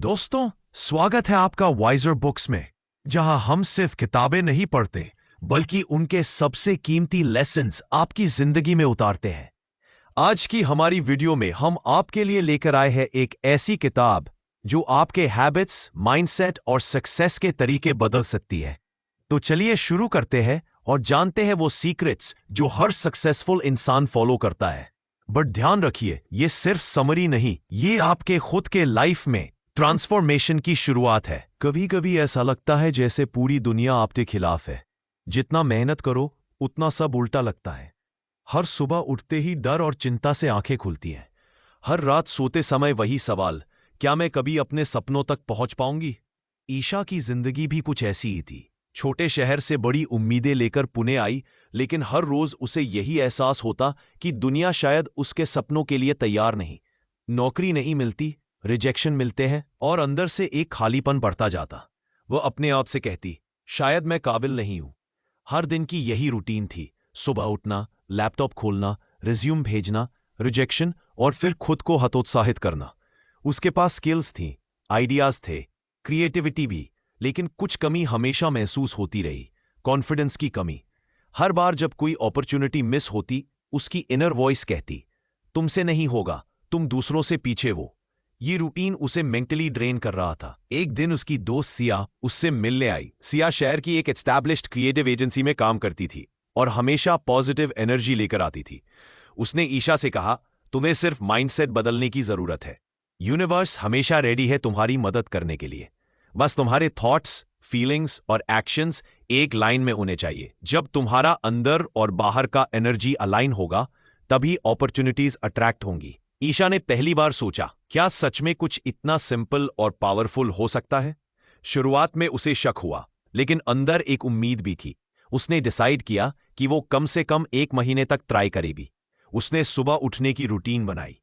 दोस्तों, स्वागत है आपका वाइजर बुक्स में, जहां हम सिर्फ किताबें नहीं पढ़ते बल्कि उनके सबसे कीमती लेसन्स आपकी जिंदगी में उतारते हैं। आज की हमारी वीडियो में हम आपके लिए लेकर आए हैं एक ऐसी किताब जो आपके हैबिट्स, माइंडसेट और सक्सेस के तरीके बदल सकती है। तो चलिए शुरू करते हैं और जानते हैं वो सीक्रेट्स जो हर सक्सेसफुल इंसान फॉलो करता है। बट ध्यान रखिए, ये सिर्फ समरी नहीं, ये आपके खुद के लाइफ में ट्रांसफॉर्मेशन की शुरुआत है। कभी कभी ऐसा लगता है जैसे पूरी दुनिया आपके खिलाफ है। जितना मेहनत करो उतना सब उल्टा लगता है। हर सुबह उठते ही डर और चिंता से आंखें खुलती हैं। हर रात सोते समय वही सवाल, क्या मैं कभी अपने सपनों तक पहुंच पाऊंगी? ईशा की जिंदगी भी कुछ ऐसी ही थी। छोटे शहर से बड़ी उम्मीदें लेकर पुणे आई, लेकिन हर रोज उसे यही एहसास होता कि दुनिया शायद उसके सपनों के लिए तैयार नहीं। नौकरी नहीं मिलती, रिजेक्शन मिलते हैं और अंदर से एक खालीपन बढ़ता जाता। वह अपने आप से कहती, शायद मैं काबिल नहीं हूं। हर दिन की यही रूटीन थी, सुबह उठना, लैपटॉप खोलना, रिज्यूम भेजना, रिजेक्शन और फिर खुद को हतोत्साहित करना। उसके पास स्किल्स थी, आइडियाज थे, क्रिएटिविटी भी, लेकिन कुछ कमी हमेशा महसूस होती रही, कॉन्फिडेंस की कमी। हर बार जब कोई अपॉर्चुनिटी मिस होती, उसकी इनर वॉइस कहती, तुमसे नहीं होगा, तुम दूसरों से पीछे हो। ये रूटीन उसे मेंटली ड्रेन कर रहा था। एक दिन उसकी दोस्त सिया उससे मिलने आई। सिया शहर की एक एस्टैब्लिश्ड क्रिएटिव एजेंसी में काम करती थी और हमेशा पॉजिटिव एनर्जी लेकर आती थी। उसने ईशा से कहा, तुम्हें सिर्फ माइंडसेट बदलने की जरूरत है। यूनिवर्स हमेशा रेडी है तुम्हारी मदद करने के लिए। बस तुम्हारे थॉट्स, फीलिंग्स और एक्शंस एक लाइन में होने चाहिए। जब तुम्हारा अंदर और बाहर का एनर्जी अलाइन होगा, तभी अपॉर्चुनिटीज अट्रैक्ट होंगी। ईशा ने पहली बार सोचा, क्या सच में कुछ इतना सिंपल और पावरफुल हो सकता है? शुरुआत में उसे शक हुआ, लेकिन अंदर एक उम्मीद भी थी। उसने डिसाइड किया कि वो कम से कम 1 महीने तक ट्राई करेगी। उसने सुबह उठने की रूटीन बनाई।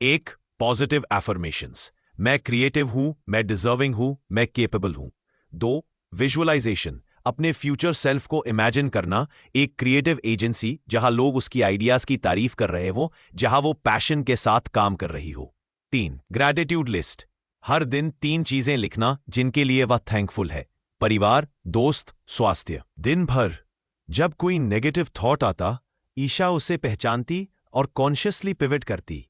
1. पॉजिटिव एफर्मेशंस, मैं क्रिएटिव हूं, मैं डिजर्विंग हूं, मैं केपेबल हूं। 2. विजुअलाइजेशन, अपने फ्यूचर सेल्फ को इमेजिन करना, एक क्रिएटिव एजेंसी जहां लोग उसकी आइडियाज की तारीफ कर रहे हो, जहां वो पैशन के साथ काम कर रही हो। 3. ग्रैटिट्यूड लिस्ट, हर दिन 3 चीजें लिखना जिनके लिए वह थैंकफुल है, परिवार, दोस्त, स्वास्थ्य। दिन भर जब कोई नेगेटिव थॉट आता, ईशा उसे पहचानती और कॉन्शियसली पिवट करती।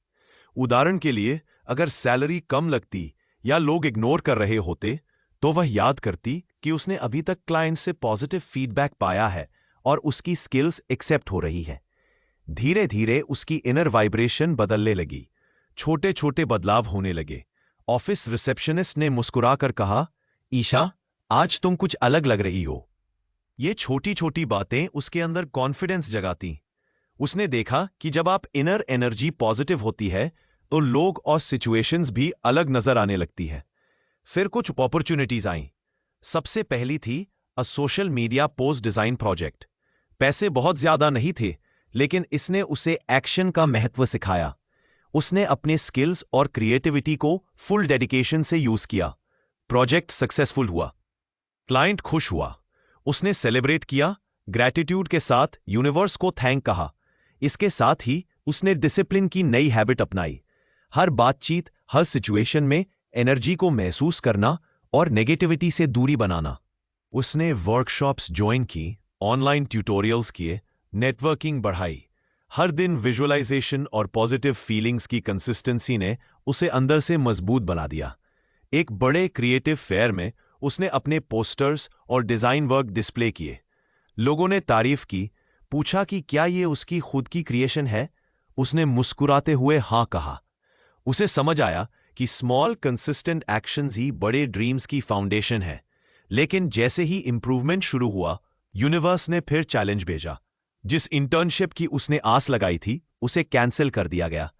उदाहरण के लिए, अगर सैलरी कम लगती या लोग इग्नोर कर रहे होते, तो वह याद करती कि उसने अभी तक क्लाइंट से पॉजिटिव फीडबैक पाया है और उसकी स्किल्स एक्सेप्ट हो रही है। धीरे धीरे उसकी इनर वाइब्रेशन बदलने लगी। छोटे छोटे बदलाव होने लगे। ऑफिस रिसेप्शनिस्ट ने मुस्कुराकर कहा, ईशा, आज तुम कुछ अलग लग रही हो। ये छोटी छोटी बातें उसके अंदर कॉन्फिडेंस जगाती। उसने देखा कि जब आप इनर एनर्जी पॉजिटिव होती है, तो लोग और सिचुएशंस भी अलग नजर आने लगती है। फिर कुछ अपॉर्चुनिटीज आईं। सबसे पहली थी a social media post design project. पैसे बहुत ज्यादा नहीं थे, लेकिन इसने उसे एक्शन का महत्व सिखाया। उसने अपने स्किल्स और क्रिएटिविटी को फुल डेडिकेशन से यूज किया। प्रोजेक्ट सक्सेसफुल हुआ, क्लाइंट खुश हुआ। उसने सेलिब्रेट किया, ग्रैटिट्यूड के साथ यूनिवर्स को थैंक कहा। इसके साथ ही उसने डिसिप्लिन की नई हैबिट अपनाई। हर बातचीत, हर सिचुएशन में एनर्जी को महसूस करना और नेगेटिविटी से दूरी बनाना। उसने वर्कशॉप्स ज्वाइन की, ऑनलाइन ट्यूटोरियल्स किए, नेटवर्किंग बढ़ाई। हर दिन विजुअलाइजेशन और पॉजिटिव फीलिंग्स की कंसिस्टेंसी ने उसे अंदर से मजबूत बना दिया। एक बड़े क्रिएटिव फेयर में उसने अपने पोस्टर्स और डिजाइन वर्क डिस्प्ले किए। लोगों ने तारीफ की, पूछा कि क्या ये उसकी खुद की क्रिएशन है। उसने मुस्कुराते हुए हां कहा। उसे समझ आया कि स्मॉल कंसिस्टेंट एक्शंस ही बड़े ड्रीम्स की फाउंडेशन है। लेकिन जैसे ही इंप्रूवमेंट शुरू हुआ, यूनिवर्स ने फिर चैलेंज भेजा। जिस इंटर्नशिप की उसने आस लगाई थी, उसे कैंसिल कर दिया गया।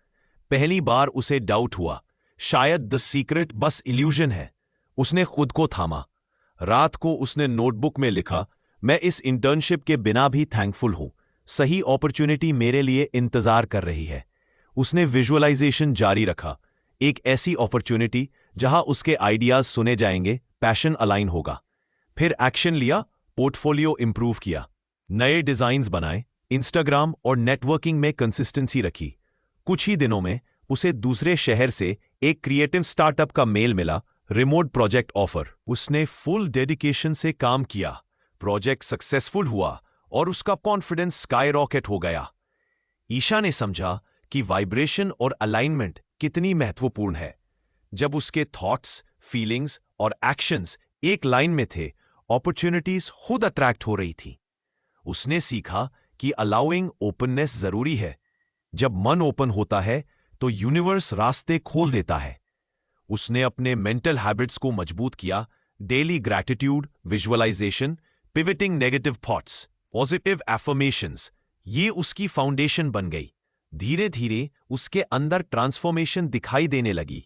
पहली बार उसे डाउट हुआ, शायद द सीक्रेट बस इल्यूजन है। उसने खुद को थामा। रात को उसने नोटबुक में लिखा, मैं इस इंटर्नशिप के बिना भी थैंकफुल हूं। सही अपॉर्चुनिटी मेरे लिए इंतजार कर रही है। उसने विजुअलाइजेशन जारी रखा, एक ऐसी अपॉर्चुनिटी जहां उसके आइडियाज सुने जाएंगे, पैशन अलाइन होगा। फिर एक्शन लिया, पोर्टफोलियो इंप्रूव किया, नए डिजाइन्स बनाए, इंस्टाग्राम और नेटवर्किंग में कंसिस्टेंसी रखी। कुछ ही दिनों में उसे दूसरे शहर से एक क्रिएटिव स्टार्टअप का मेल मिला, रिमोट प्रोजेक्ट ऑफर। उसने फुल डेडिकेशन से काम किया, प्रोजेक्ट सक्सेसफुल हुआ और उसका कॉन्फिडेंस स्काई रॉकेट हो गया। ईशा ने समझा कि वाइब्रेशन और अलाइनमेंट कितनी महत्वपूर्ण है। जब उसके थॉट्स, फीलिंग्स और एक्शंस एक लाइन में थे, अपॉर्चुनिटीज खुद अट्रैक्ट हो रही थी। उसने सीखा कि अलाउइंग ओपननेस जरूरी है। जब मन ओपन होता है तो यूनिवर्स रास्ते खोल देता है। उसने अपने मेंटल हैबिट्स को मजबूत किया, daily gratitude, visualization, pivoting negative thoughts, positive affirmations, ये उसकी फाउंडेशन बन गई। धीरे धीरे उसके अंदर ट्रांसफॉर्मेशन दिखाई देने लगी।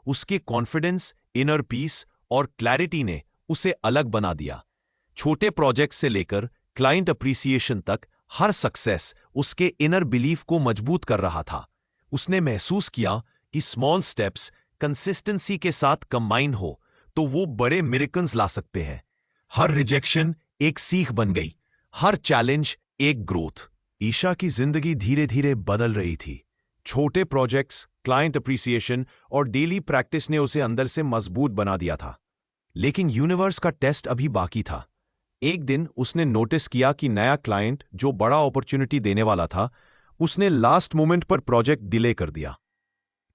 उसके कॉन्फिडेंस, इनर पीस और क्लैरिटी ने उसे अलग बना दिया। छोटे प्रोजेक्ट से लेकर क्लाइंट अप्रिसिएशन तक हर सक्सेस उसके इनर बिलीफ को मजबूत कर रहा था। उसने महसूस किया कि स्मॉल स्टेप्स कंसिस्टेंसी के साथ कंबाइन हो तो वो बड़े मिरेकल्स ला सकते हैं। हर रिजेक्शन एक सीख बन गई, हर चैलेंज एक ग्रोथ। ईशा की जिंदगी धीरे धीरे बदल रही थी। छोटे प्रोजेक्ट्स, क्लाइंट अप्रिसिएशन और डेली प्रैक्टिस ने उसे अंदर से मजबूत बना दिया था। लेकिन यूनिवर्स का टेस्ट अभी बाकी था। एक दिन उसने नोटिस किया कि नया क्लाइंट जो बड़ा अपॉर्चुनिटी देने वाला था, उसने लास्ट मोमेंट पर प्रोजेक्ट डिले कर दिया।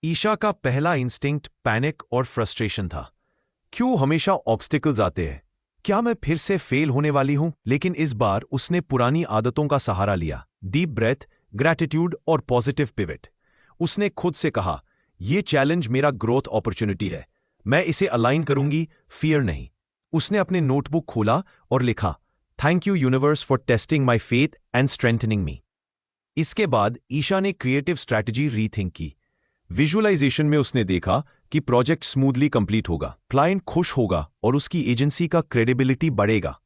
ईशा का पहला इंस्टिंक्ट पैनिक और फ्रस्ट्रेशन था। क्यों हमेशा ऑब्स्टिकल्स आते हैं? क्या मैं फिर से फेल होने वाली हूं? लेकिन इस बार उसने पुरानी आदतों का सहारा लिया, डीप ब्रेथ, ग्रैटिट्यूड और पॉजिटिव पिवट। उसने खुद से कहा, यह चैलेंज मेरा ग्रोथ अपॉर्चुनिटी है, मैं इसे अलाइन करूंगी, फियर नहीं। उसने अपने नोटबुक खोला और लिखा, thank you universe for testing my faith and strengthening me. इसके बाद ईशा ने क्रिएटिव स्ट्रैटेजी रीथिंक की। विजुअलाइजेशन में उसने देखा कि प्रोजेक्ट स्मूथली कंप्लीट होगा, क्लाइंट खुश होगा और उसकी एजेंसी का क्रेडिबिलिटी बढ़ेगा।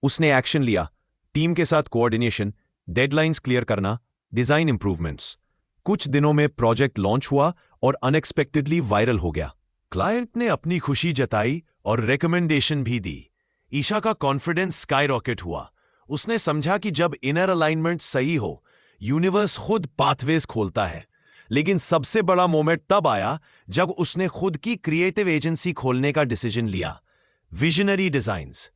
उसने एक्शन लिया, टीम के साथ कोऑर्डिनेशन, डेडलाइंस क्लियर करना, डिजाइन इंप्रूवमेंट्स। कुछ दिनों में प्रोजेक्ट लॉन्च हुआ और अनएक्सपेक्टेडली वायरल हो गया। क्लाइंट ने अपनी खुशी जताई और रिकमेंडेशन भी दी। ईशा का कॉन्फिडेंस स्काई रॉकेट हुआ। उसने समझा कि जब इनर अलाइनमेंट सही हो, यूनिवर्स खुद पाथवेज खोलता है। लेकिन सबसे बड़ा मोमेंट तब आया जब उसने खुद की क्रिएटिव एजेंसी खोलने का डिसीजन लिया। Visionary designs.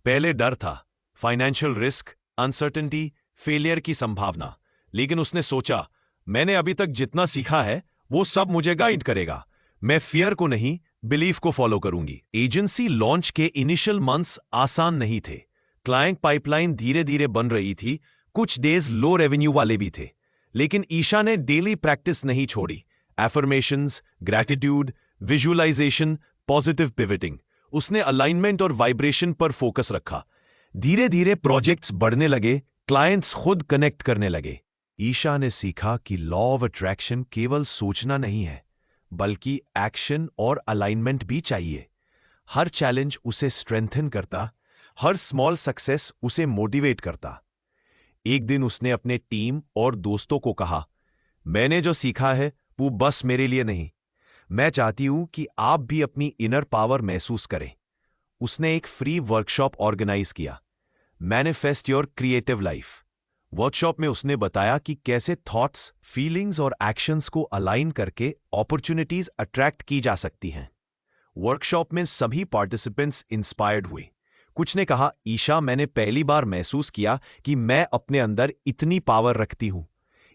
पहले डर था, फाइनेंशियल रिस्क, अनसर्टेनिटी, फेलियर की संभावना। लेकिन उसने सोचा, मैंने अभी तक जितना सीखा है वो सब मुझे गाइड करेगा। मैं फियर को नहीं, बिलीफ को फॉलो करूंगी। एजेंसी लॉन्च के इनिशियल मंथ्स आसान नहीं थे। क्लाइंट पाइपलाइन धीरे धीरे बन रही थी, कुछ डेज लो रेवेन्यू वाले भी थे। लेकिन ईशा ने डेली प्रैक्टिस नहीं छोड़ी। Affirmations, gratitude, visualization, positive pivoting. उसने अलाइनमेंट और वाइब्रेशन पर फोकस रखा। धीरे धीरे प्रोजेक्ट्स बढ़ने लगे, क्लाइंट्स खुद कनेक्ट करने लगे। ईशा ने सीखा कि लॉ ऑफ अट्रैक्शन केवल सोचना नहीं है, बल्कि एक्शन और अलाइनमेंट भी चाहिए। हर चैलेंज उसे स्ट्रेंथन करता, हर स्मॉल सक्सेस उसे मोटिवेट करता। एक दिन उसने अपने टीम और दोस्तों को कहा, मैंने जो सीखा है वो बस मेरे लिए नहीं, मैं चाहती हूं कि आप भी अपनी इनर पावर महसूस करें। उसने एक फ्री वर्कशॉप ऑर्गेनाइज किया, manifest your creative life. Workshop में उसने बताया कि कैसे थॉट्स, फीलिंग्स और एक्शंस को अलाइन करके अपॉर्चुनिटीज अट्रैक्ट की जा सकती हैं। वर्कशॉप में सभी पार्टिसिपेंट्स इंस्पायर्ड हुए। कुछ ने कहा, ईशा, मैंने पहली बार महसूस किया कि मैं अपने अंदर इतनी पावर रखती हूं।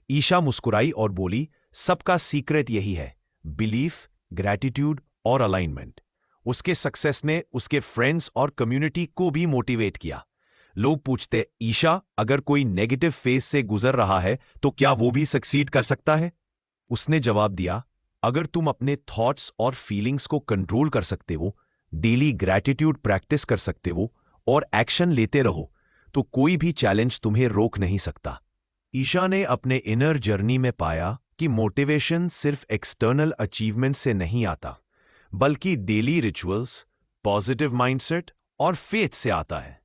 ईशा मुस्कुराई और बोली, सबका सीक्रेट यही है, बिलीफ, ग्रैटिट्यूड और अलाइनमेंट। उसके सक्सेस ने उसके फ्रेंड्स और कम्युनिटी को भी मोटिवेट किया। लोग पूछते, ईशा, अगर कोई नेगेटिव फेज से गुजर रहा है तो क्या वो भी सक्सीड कर सकता है? उसने जवाब दिया, अगर तुम अपने थॉट्स और फीलिंग्स को कंट्रोल कर सकते हो, डेली ग्रैटिट्यूड प्रैक्टिस कर सकते हो और एक्शन लेते रहो, तो कोई भी चैलेंज तुम्हें रोक नहीं सकता। ईशा ने अपने इनर जर्नी में पाया कि मोटिवेशन सिर्फ एक्सटर्नल अचीवमेंट से नहीं आता, बल्कि डेली रिचुअल्स, पॉजिटिव माइंडसेट और फेथ से आता है।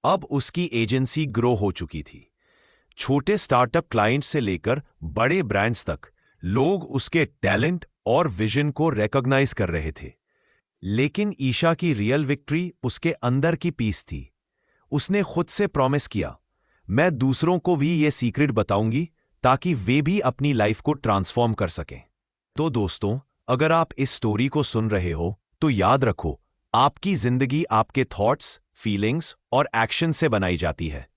अब उसकी एजेंसी ग्रो हो चुकी थी। छोटे स्टार्टअप क्लाइंट से लेकर बड़े ब्रांड्स तक लोग उसके टैलेंट और विजन को रिकॉग्नाइज कर रहे थे। लेकिन ईशा की रियल विक्ट्री उसके अंदर की पीस थी। उसने खुद से प्रॉमिस किया, मैं दूसरों को भी ये सीक्रेट बताऊंगी ताकि वे भी अपनी लाइफ को ट्रांसफॉर्म कर सकें। तो दोस्तों, अगर आप इस स्टोरी को सुन रहे हो तो याद रखो, आपकी जिंदगी आपके थॉट्स, फीलिंग्स और एक्शन से बनाई जाती है।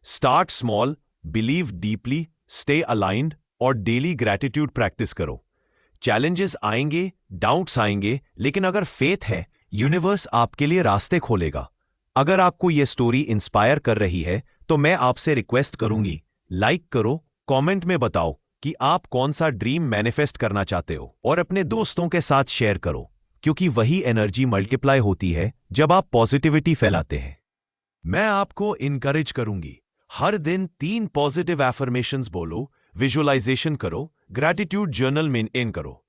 Start small, believe deeply, stay aligned और डेली ग्रैटिट्यूड प्रैक्टिस करो। चैलेंजेस आएंगे, डाउट्स आएंगे, लेकिन अगर फेथ है, यूनिवर्स आपके लिए रास्ते खोलेगा। अगर आपको यह स्टोरी इंस्पायर कर रही है तो मैं आपसे रिक्वेस्ट करूंगी, लाइक करो, कमेंट में बताओ कि आप कौन सा ड्रीम मैनिफेस्ट करना चाहते हो और अपने दोस्तों के साथ शेयर करो, क्योंकि वही एनर्जी मल्टीप्लाई होती है जब आप पॉजिटिविटी फैलाते हैं। मैं आपको इनकरेज करूंगी, हर दिन 3 पॉजिटिव एफर्मेशंस बोलो, विजुअलाइजेशन करो, ग्रैटिट्यूड जर्नल मेंटेन करो।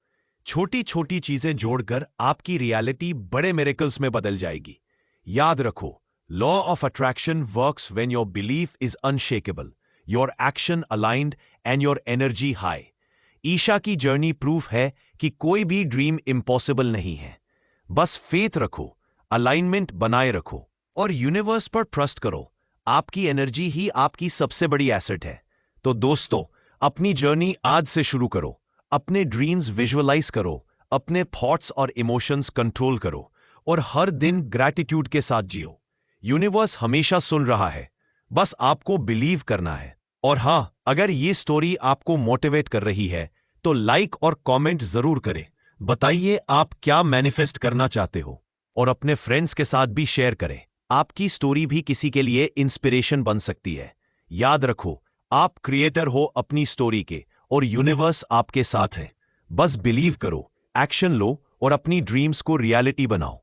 छोटी छोटी चीजें जोड़कर आपकी रियलिटी बड़े मिरेकल्स में बदल जाएगी। याद रखो, law of attraction works when your belief is unshakable, your action aligned and your energy high. Isha की जर्नी प्रूफ है कि कोई भी ड्रीम इम्पॉसिबल नहीं है। बस फेथ रखो, अलाइनमेंट बनाए रखो और यूनिवर्स पर ट्रस्ट करो। आपकी एनर्जी ही आपकी सबसे बड़ी एसेट है। तो दोस्तों, अपनी जर्नी आज से शुरू करो। अपने ड्रीम्स विजुअलाइज करो, अपने थॉट्स और इमोशंस कंट्रोल करो और हर दिन ग्रैटिट्यूड के साथ जियो। यूनिवर्स हमेशा सुन रहा है, बस आपको बिलीव करना है। और हाँ, अगर ये स्टोरी आपको मोटिवेट कर रही है तो लाइक और कमेंट जरूर करें। बताइए आप क्या मैनिफेस्ट करना चाहते हो और अपने फ्रेंड्स के साथ भी शेयर करें। आपकी स्टोरी भी किसी के लिए इंस्पिरेशन बन सकती है। याद रखो, आप क्रिएटर हो अपनी स्टोरी के और यूनिवर्स आपके साथ है। बस बिलीव करो, एक्शन लो और अपनी ड्रीम्स को रियलिटी बनाओ।